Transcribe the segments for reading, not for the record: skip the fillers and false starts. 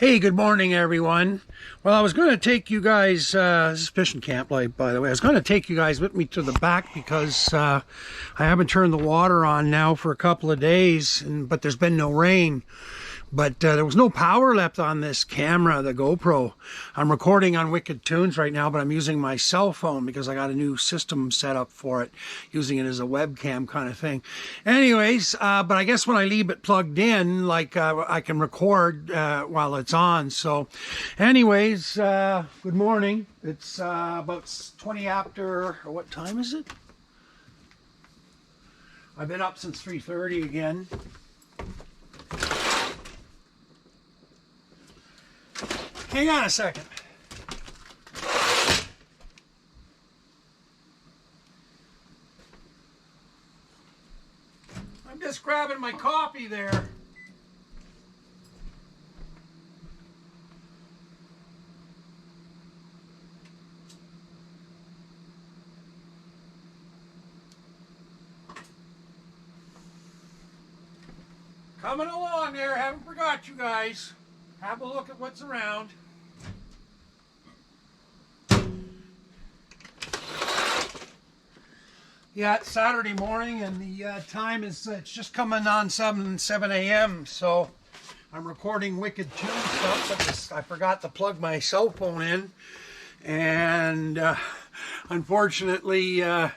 Hey, good morning, everyone. Well, I was going to take you guys, this is Fishin Camp, like, by the way. I was going to take you guys with me to the back because I haven't turned the water on now for a couple of days, but there's been no rain. But there was no power left on this camera, the GoPro. I'm recording on Wicked Tunes right now, but I'm using my cell phone because I got a new system set up for it, using it as a webcam kind of thing. Anyways, but I guess when I leave it plugged in, like I can record while it's on. So anyways, good morning. It's about 20 after, or what time is it? I've been up since 3:30 again. Hang on a second. I'm just grabbing my coffee there. Coming along there, haven't forgot you guys. Have a look at what's around. Yeah, it's Saturday morning and the time is, it's just coming on 7 a.m. So I'm recording Wicked Tune stuff, but I forgot to plug my cell phone in. And unfortunately, or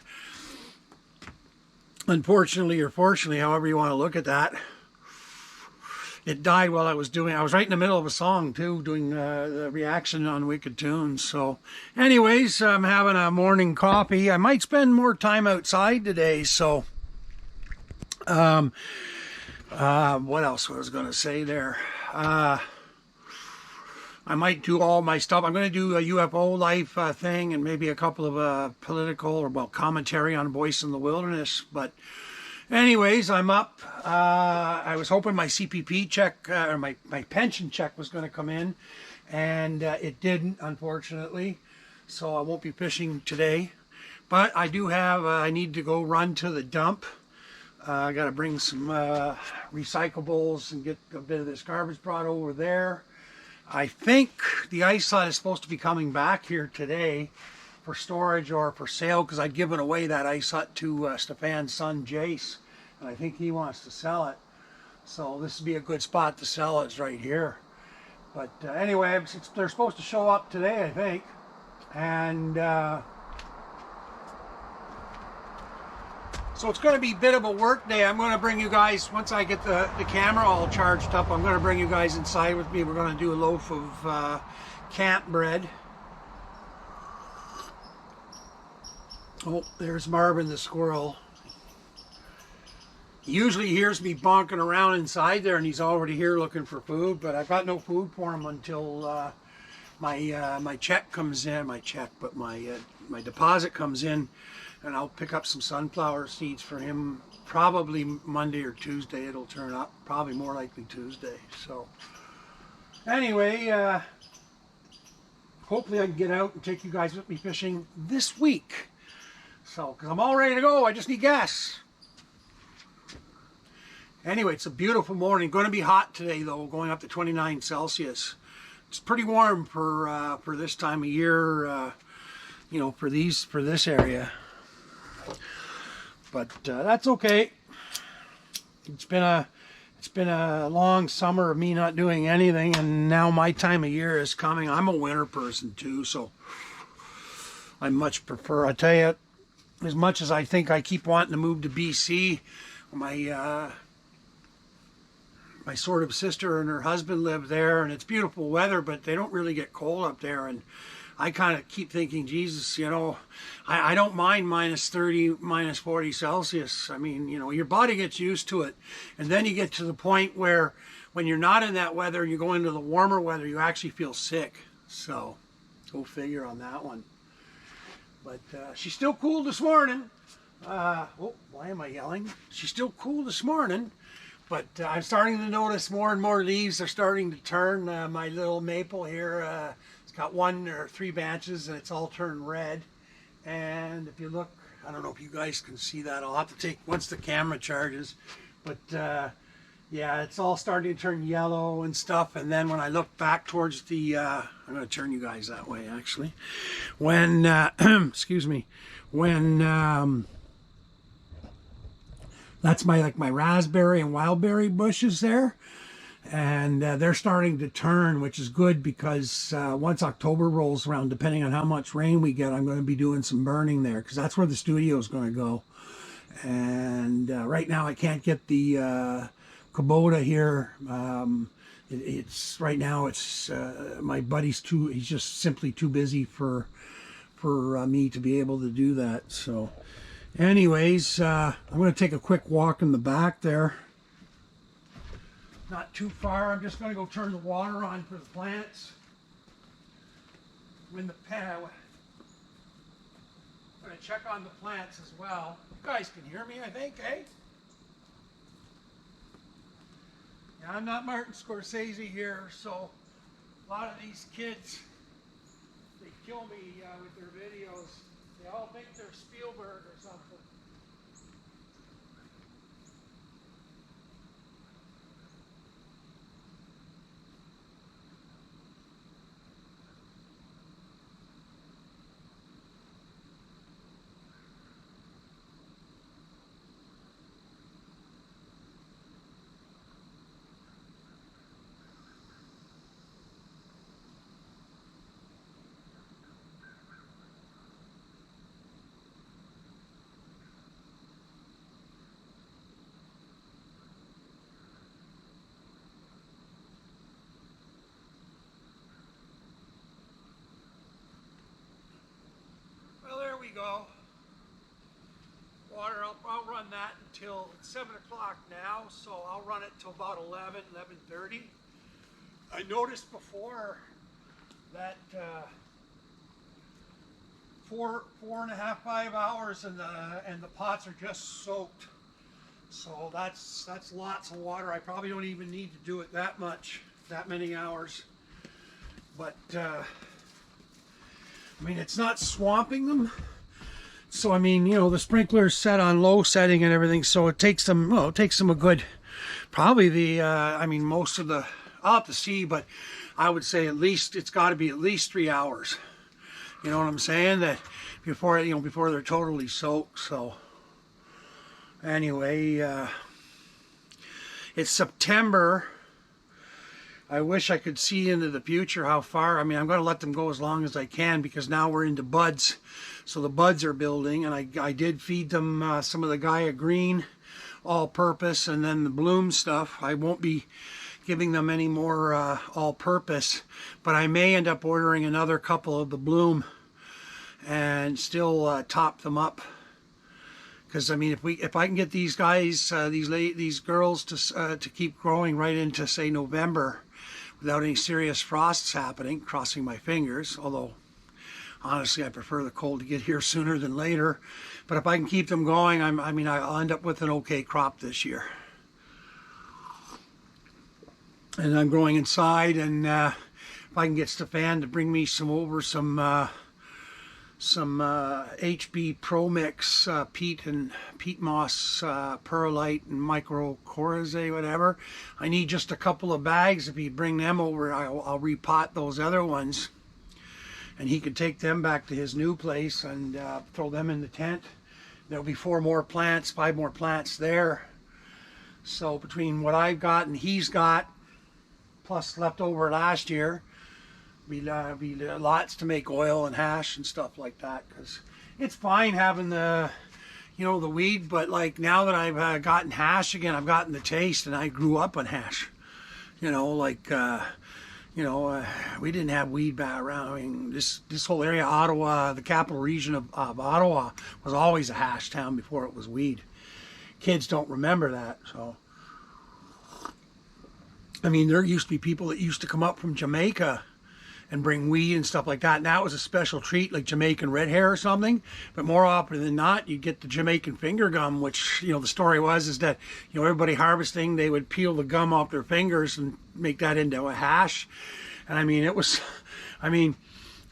fortunately, however you want to look at that, it died while I was right in the middle of a song too, doing the reaction on Wicked Tunes. So anyways, I'm having a morning coffee. I might spend more time outside today. So what else was I going to say there? I might do all my stuff. I'm going to do a UFO life thing and maybe a couple of political or, well, commentary on Voice in the Wilderness. But anyways, I'm up. I was hoping my CPP check, or my pension check was going to come in, and it didn't, unfortunately. So I won't be fishing today. But I do have, I need to go run to the dump. I got to bring some recyclables and get a bit of this garbage brought over there. I think the ice hut is supposed to be coming back here today for storage or for sale, because I'd given away that ice hut to Stefan's son Jace, and I think he wants to sell it. So this would be a good spot to sell it, is right here. But anyway, they're supposed to show up today, I think. And so it's going to be a bit of a work day. I'm going to bring you guys, once I get the camera all charged up, I'm going to bring you guys inside with me. We're going to do a loaf of camp bread. Oh, there's Marvin the squirrel. He usually hears me bonking around inside there, and he's already here looking for food, but I've got no food for him until my check comes in. My deposit comes in, and I'll pick up some sunflower seeds for him. Probably Monday or Tuesday it'll turn up. Probably more likely Tuesday. So anyway, hopefully I can get out and take you guys with me fishing this week. So, because I'm all ready to go, I just need gas. Anyway, it's a beautiful morning. Going to be hot today, though, going up to 29 Celsius. It's pretty warm for this time of year, you know, for this area. But that's okay. It's been a long summer of me not doing anything, and now my time of year is coming. I'm a winter person too, so I much prefer. I tell you, as much as I think I keep wanting to move to BC, my sort of sister and her husband live there, and it's beautiful weather, but they don't really get cold up there. And I kind of keep thinking, Jesus, you know, I don't mind minus 30, minus 40 Celsius. I mean, you know, your body gets used to it. And then you get to the point where when you're not in that weather and you go into the warmer weather, you actually feel sick. So go figure on that one. But she's still cool this morning. Oh, why am I yelling? She's still cool this morning. But I'm starting to notice more and more leaves are starting to turn. My little maple here, it's got 1 or 3 branches and it's all turned red. And if you look, I don't know if you guys can see that. I'll have to take, once the camera charges. But yeah, it's all starting to turn yellow and stuff. And then when I look back towards the, I'm going to turn you guys that way actually. When, excuse me, when, that's my, like my raspberry and wildberry bushes there. And they're starting to turn, which is good because once October rolls around, depending on how much rain we get, I'm going to be doing some burning there because that's where the studio is going to go. And right now I can't get the Kubota here. It's right now it's my buddy's he's just simply too busy for me to be able to do that. So anyways, I'm going to take a quick walk in the back there. Not too far. I'm just going to go turn the water on for the plants. When the I'm going to check on the plants as well. You guys can hear me, I think, eh? Yeah, I'm not Martin Scorsese here, so a lot of these kids, they kill me with their videos. They all think they're Spielberg or something. Well, there we go. Water, I'll run that until it's 7 o'clock now, so I'll run it till about 11:30. I noticed before that 4.5, 5 hours and the pots are just soaked. So that's lots of water. I probably don't even need to do it that many hours. But I mean, it's not swamping them. So, I mean, you know, the sprinkler's set on low setting and everything, so it takes them, well, it takes them a good, probably the, I mean, most of the, I'll have to see, but I would say at least, it's got to be at least 3 hours. You know what I'm saying? That before, you know, before they're totally soaked. So, anyway, it's September. I wish I could see into the future how far. I mean, I'm going to let them go as long as I can because now we're into buds. So the buds are building, and I did feed them some of the Gaia Green all-purpose and then the bloom stuff. I won't be giving them any more all-purpose, but I may end up ordering another couple of the bloom and still top them up. Because I mean, if I can get these guys, these girls to keep growing right into say November, without any serious frosts happening, crossing my fingers. Although honestly, I prefer the cold to get here sooner than later. But if I can keep them going, I mean, I'll end up with an okay crop this year. And I'm growing inside, and if I can get Stefan to bring me some HB Pro Mix peat moss perlite and microcorrhizae, whatever. I need just a couple of bags. If he'd bring them over, I'll repot those other ones, and he could take them back to his new place and throw them in the tent. There'll be 4 more plants, 5 more plants there. So between what I've got and he's got, plus leftover last year, be lots to make oil and hash and stuff like that. Because it's fine having the, you know, the weed, but like now that I've gotten hash again, I've gotten the taste, and I grew up on hash. You know, like we didn't have weed back around. I mean, this whole area, Ottawa, the capital region of Ottawa, was always a hash town before it was weed. Kids don't remember that, so. I mean, there used to be people that used to come up from Jamaica and bring weed and stuff like that. Now it was a special treat, like Jamaican red hair or something. But more often than not, you get the Jamaican finger gum, which, you know, the story is that, you know, everybody harvesting, they would peel the gum off their fingers and make that into a hash. And I mean, it was, I mean,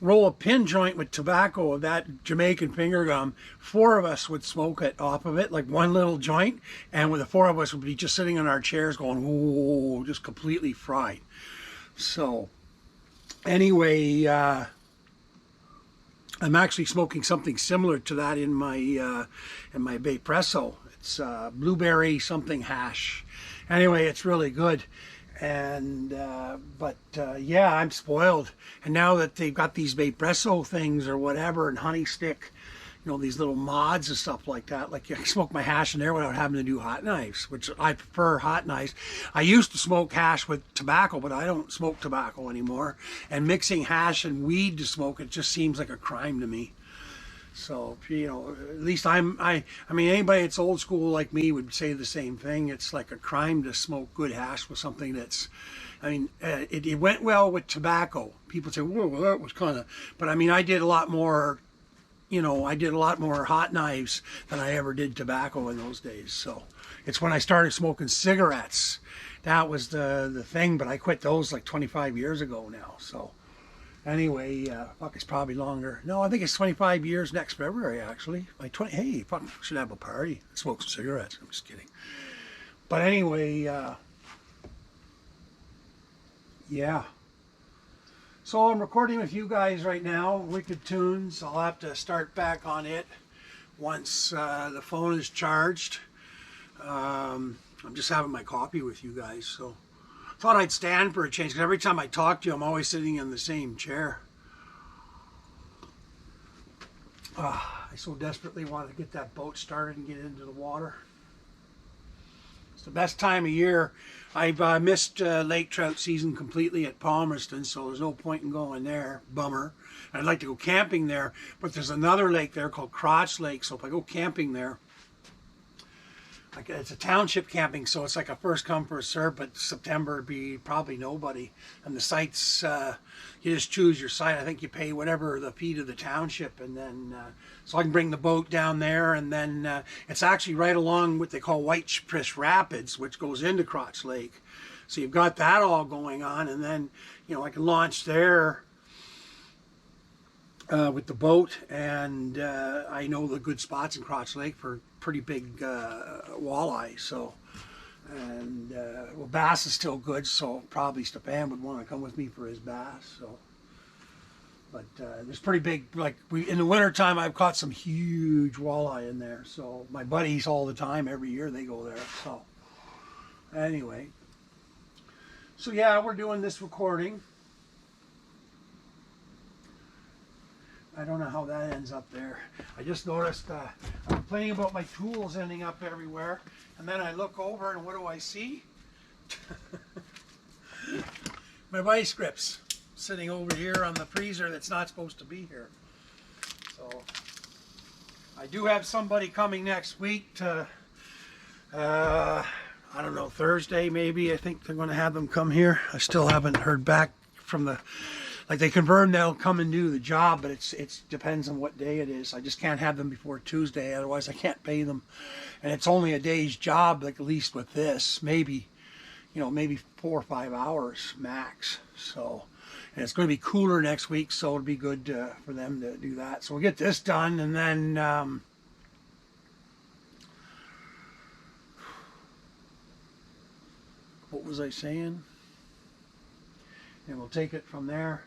roll a pin joint with tobacco of that Jamaican finger gum, 4 of us would smoke it off of it, like one little joint, and with the 4 of us would be just sitting in our chairs going, whoa, just completely fried. So anyway, I'm actually smoking something similar to that in my Vapresso. It's blueberry something hash. Anyway, it's really good. And yeah, I'm spoiled. And now that they've got these Vapresso things or whatever, and honey stick, you know, these little mods and stuff like that, like I can smoke my hash in there without having to do hot knives, which I prefer hot knives. I used to smoke hash with tobacco, but I don't smoke tobacco anymore. And mixing hash and weed to smoke, it just seems like a crime to me. So, you know, at least I mean, anybody that's old school like me would say the same thing. It's like a crime to smoke good hash with something that's, I mean, it went well with tobacco. People say, whoa, well, that was kind of, but I mean, I did a lot more, you know, I did a lot more hot knives than I ever did tobacco in those days. So it's when I started smoking cigarettes. That was the thing, but I quit those like 25 years ago now. So anyway, fuck, it's probably longer. No, I think it's 25 years next February, actually. Like 20, hey, fuck, should have a party. Smoke some cigarettes. I'm just kidding. But anyway, yeah. So I'm recording with you guys right now, Wicked Tunes. I'll have to start back on it once the phone is charged. I'm just having my coffee with you guys, so thought I'd stand for a change, because every time I talk to you, I'm always sitting in the same chair. I so desperately want to get that boat started and get into the water. It's the best time of year. I've missed lake trout season completely at Palmerston, so there's no point in going there. Bummer. I'd like to go camping there, but there's another lake there called Crotch Lake, so if I go camping there, like, it's a township camping, so it's like a first come first serve, but September would be probably nobody. And the sites, you just choose your site. I think you pay whatever the fee to the township, and then so I can bring the boat down there, and then it's actually right along what they call Whitefish Rapids, which goes into Crotch Lake. So you've got that all going on, and then, you know, I can launch there with the boat, and I know the good spots in Crotch Lake for pretty big walleye. So, and well, bass is still good, so probably Stefan would want to come with me for his bass. So, but there's pretty big, like in the wintertime I've caught some huge walleye in there. So my buddies all the time, every year they go there. So anyway, so yeah, we're doing this recording. I don't know how that ends up there. I just noticed I'm complaining about my tools ending up everywhere, and then I look over and what do I see? My vice grips sitting over here on the freezer that's not supposed to be here. So I do have somebody coming next week to, I don't know, Thursday maybe. I think they're going to have them come here. I still haven't heard back from the, like they confirmed they'll come and do the job, but it depends on what day it is. I just can't have them before Tuesday, otherwise I can't pay them. And it's only a day's job, like at least with this, maybe, you know, maybe 4 or 5 hours max. So, and it's going to be cooler next week, so it'll be good for them to do that. So we'll get this done, and then what was I saying? And we'll take it from there.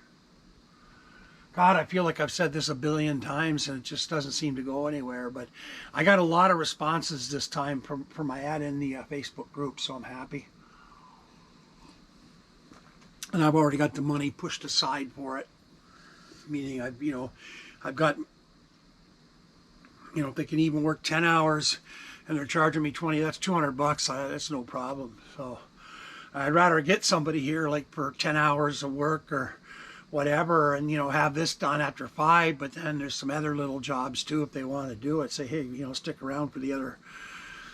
God, I feel like I've said this a billion times and it just doesn't seem to go anywhere. But I got a lot of responses this time for my ad in the Facebook group, so I'm happy. And I've already got the money pushed aside for it. Meaning I've got, if they can even work 10 hours and they're charging me 20, that's $200. That's no problem. So I'd rather get somebody here like for 10 hours of work or whatever, and have this done after 5, but then there's some other little jobs too if they want to do it. Say, hey, stick around for the other.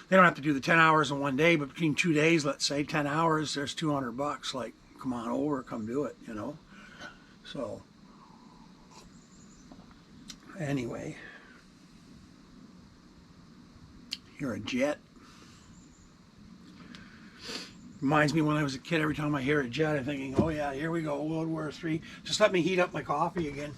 They don't have to do the 10 hours in one day, but between 2 days, let's say 10 hours, there's $200. Like, come on over, come do it, So anyway, you're a jet. Reminds me when I was a kid, every time I hear a jet, I'm thinking, oh yeah, here we go, World War III. Just let me heat up my coffee again.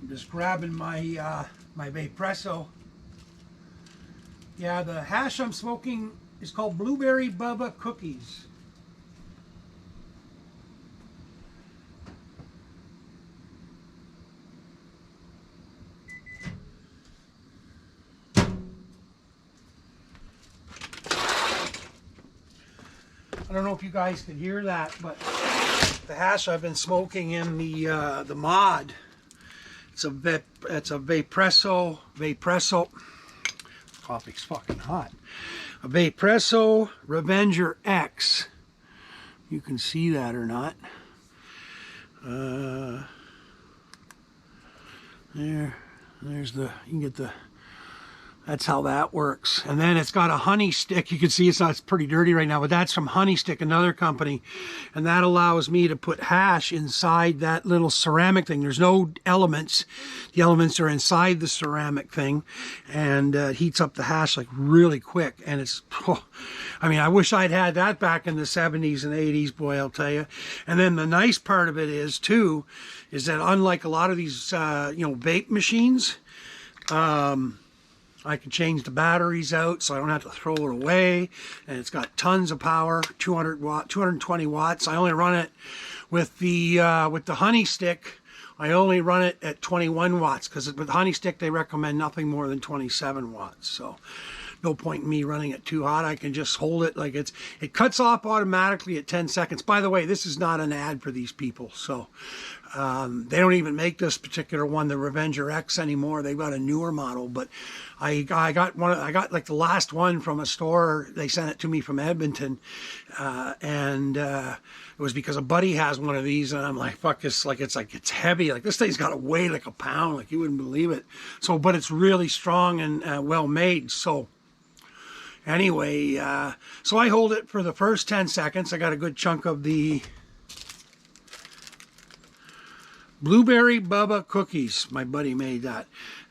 I'm just grabbing my my Vapresso. Yeah, the hash I'm smoking is called Blueberry Bubba Cookies. I don't know if you guys can hear that, but the hash I've been smoking in the mod. It's a Vapresso. Coffee's fucking hot. A Vapresso Revenger X. You can see that or not. There's the, you can get the, that's how that works. And then it's got a honey stick. You can see it's pretty dirty right now, but that's from Honey Stick, another company. And that allows me to put hash inside that little ceramic thing. There's no elements. The elements are inside the ceramic thing, and it heats up the hash like really quick. And it's, oh, I mean, I wish I'd had that back in the 70s and 80s, boy, I'll tell you. And then the nice part of it is too, is that unlike a lot of these, vape machines, I can change the batteries out so I don't have to throw it away, and it's got tons of power, 220 watts. I only run it with the Honey Stick. I only run it at 21 watts because with Honey Stick they recommend nothing more than 27 watts. So no point in me running it too hot. I can just hold it like it cuts off automatically at 10 seconds. By the way, this is not an ad for these people. So they don't even make this particular one, the Revenger X, anymore. They've got a newer model, but I got like the last one from a store. They sent it to me from Edmonton, and it was because a buddy has one of these, and I'm like, fuck this, it's heavy. Like, this thing's got to weigh like a pound, like you wouldn't believe it. So, but it's really strong and well made. So anyway, so I hold it for the first 10 seconds. I got a good chunk of the Blueberry Bubba Cookies. My buddy made that.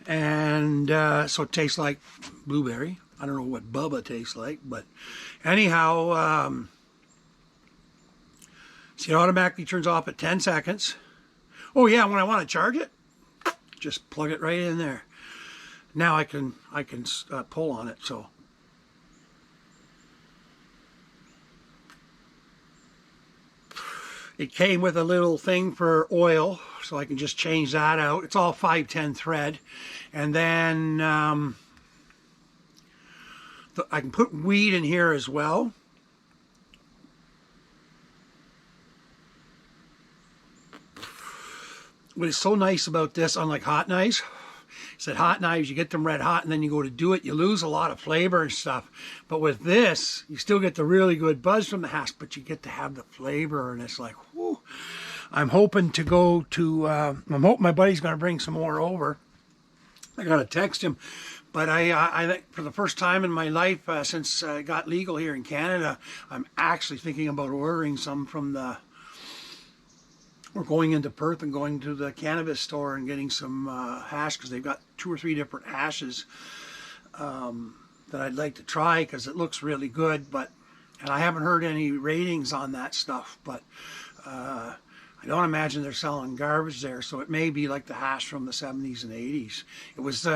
And so it tastes like blueberry. I don't know what Bubba tastes like, but anyhow, see, it automatically turns off at 10 seconds. Oh yeah, when I want to charge it, just plug it right in there. Now I can pull on it. So it came with a little thing for oil, so I can just change that out. It's all 510 thread. And then I can put weed in here as well. What is so nice about this, unlike hot knives, is that hot knives, you get them red hot and then you go to do it, you lose a lot of flavor and stuff. But with this, you still get the really good buzz from the hash, but you get to have the flavor, and it's like, whoo. I'm hoping to go to, I'm hoping my buddy's going to bring some more over. I got to text him. But I think for the first time in my life, since I got legal here in Canada, I'm actually thinking about ordering some from the, we're going into Perth and going to the cannabis store and getting some hash, because they've got 2 or 3 different hashes that I'd like to try because it looks really good. But, and I haven't heard any ratings on that stuff, but I don't imagine they're selling garbage there, so it may be like the hash from the 70s and 80s. It was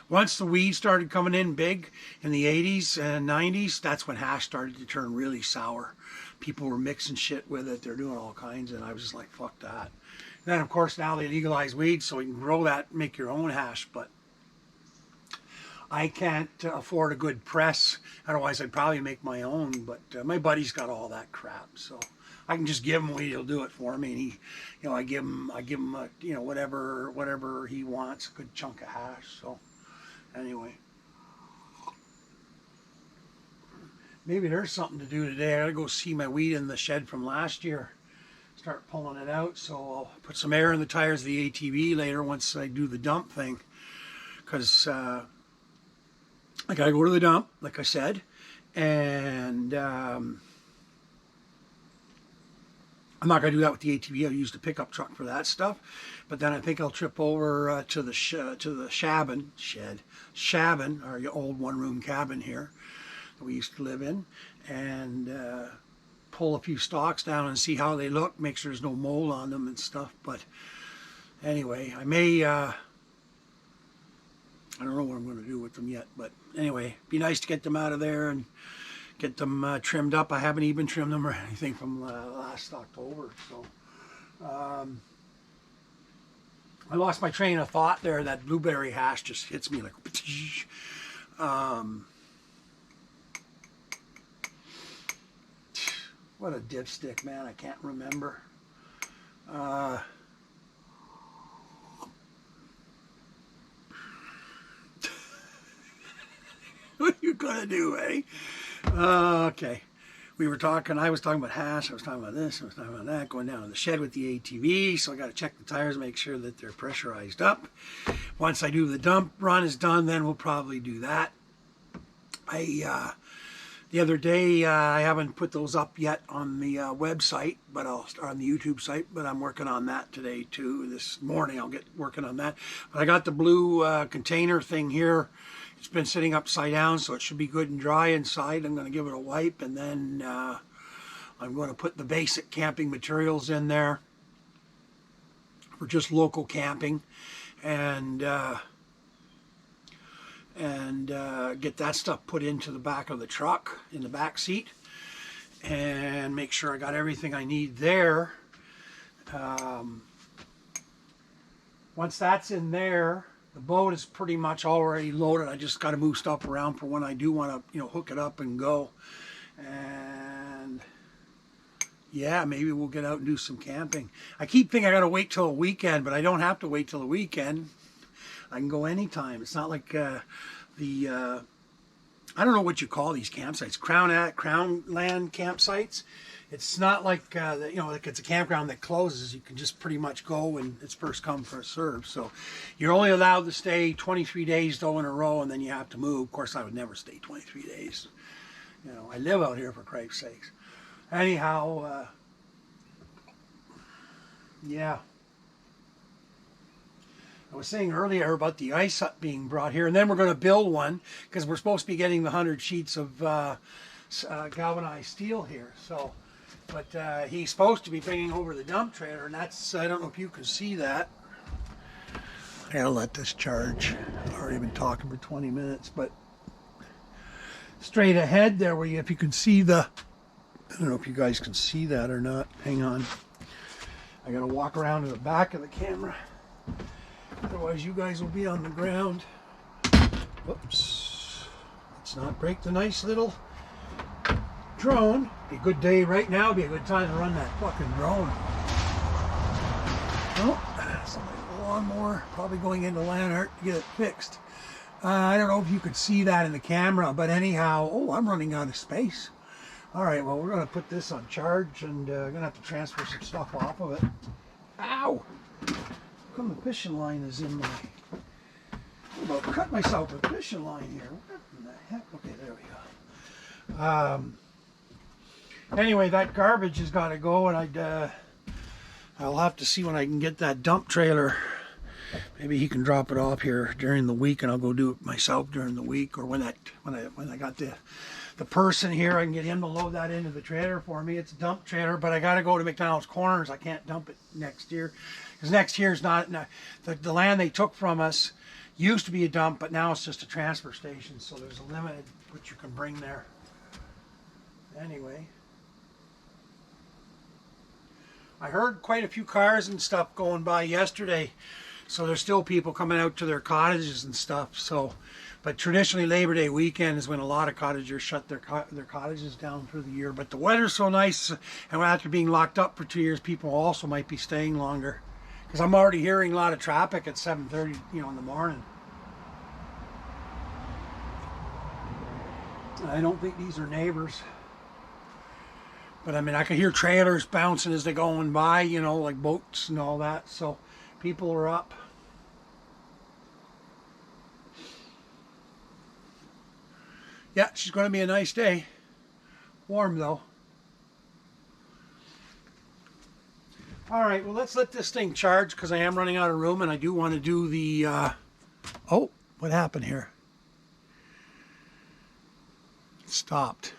once the weed started coming in big in the 80s and 90s, that's when hash started to turn really sour. People were mixing shit with it. They're doing all kinds, and I was just like, fuck that. And then, of course, now they legalize weed, so you can grow that, make your own hash, but I can't afford a good press. Otherwise, I'd probably make my own, but my buddy's got all that crap, so I can just give him weed, he'll do it for me, and he, I give him whatever he wants, a good chunk of hash. So anyway, maybe there's something to do today. I gotta go see my weed in the shed from last year, start pulling it out. So I'll put some air in the tires of the ATV later once I do the dump thing, because I gotta go to the dump, like I said, and I'm not going to do that with the ATV. I'll use the pickup truck for that stuff. But then I think I'll trip over to the Shabin, our old one-room cabin here that we used to live in, and pull a few stalks down and see how they look, make sure there's no mold on them and stuff. But anyway, I may I don't know what I'm going to do with them yet, but anyway, be nice to get them out of there and get them trimmed up. I haven't even trimmed them or anything from last October, so I lost my train of thought there. That blueberry hash just hits me like what a dipstick, man. I can't remember. What are you gonna do, eh? Okay. We were talking, I was talking about hash, I was talking about this, I was talking about that, going down to the shed with the ATV, so I got to check the tires, make sure that they're pressurized up. Once I do the dump run is done, then we'll probably do that. The other day, I haven't put those up yet on the website, but I'll start on the YouTube site, but I'm working on that today too. This morning I'll get working on that. But I got the blue container thing here. It's been sitting upside down, so it should be good and dry inside. I'm going to give it a wipe, and then I'm going to put the basic camping materials in there for just local camping, and get that stuff put into the back of the truck, in the back seat, and make sure I got everything I need there. Once that's in there, the boat is pretty much already loaded. I just got to move stuff around for when I do want to, you know, hook it up and go. And yeah, maybe we'll get out and do some camping. I keep thinking I got to wait till a weekend, but I don't have to wait till the weekend. I can go anytime. It's not like I don't know what you call these campsites, crown land campsites. It's not like you know, like it's a campground that closes. You can just pretty much go, and it's first come first serve. So you're only allowed to stay 23 days though in a row, and then you have to move. Of course, I would never stay 23 days. You know, I live out here, for Christ's sakes. Anyhow, yeah. I was saying earlier about the ice hut being brought here, and then we're going to build one because we're supposed to be getting the 100 sheets of galvanized steel here. So, but he's supposed to be bringing over the dump trailer, and that's, I don't know if you can see that. I gotta let this charge. I've already been talking for 20 minutes, but straight ahead there, where you, if you can see the, I don't know if you guys can see that or not. Hang on. I gotta walk around to the back of the camera. Otherwise you guys will be on the ground. Whoops. Let's not break the nice little drone. Be a good day right now. Be a good time to run that fucking drone. Oh, somebody's lawnmower. Probably going into Lanhart to get it fixed. I don't know if you could see that in the camera, but anyhow, oh, I'm running out of space. All right, well, we're going to put this on charge, and going to have to transfer some stuff off of it. Ow! How come the fishing line is in my... I'm about to cut myself a fishing line here. What in the heck? Okay, there we go. Anyway, that garbage has got to go, and I'll have to see when I can get that dump trailer. Maybe he can drop it off here during the week, and I'll go do it myself during the week, or when I got the person here, I can get him to load that into the trailer for me. It's a dump trailer, but I got to go to McDonald's Corners. I can't dump it next year, because next year's not the land they took from us used to be a dump, but now it's just a transfer station. So there's a limited what you can bring there. Anyway, I heard quite a few cars and stuff going by yesterday. So there's still people coming out to their cottages and stuff. So, but traditionally Labor Day weekend is when a lot of cottagers shut their cottages down for the year. But the weather's so nice, and after being locked up for 2 years, people also might be staying longer. Because I'm already hearing a lot of traffic at 7:30, you know, in the morning. I don't think these are neighbors. But I mean, I can hear trailers bouncing as they're going by, you know, like boats and all that. So people are up. Yeah, she's going to be a nice day. Warm though. All right, well, let's let this thing charge because I am running out of room, and I do want to do the... Oh, what happened here? It stopped.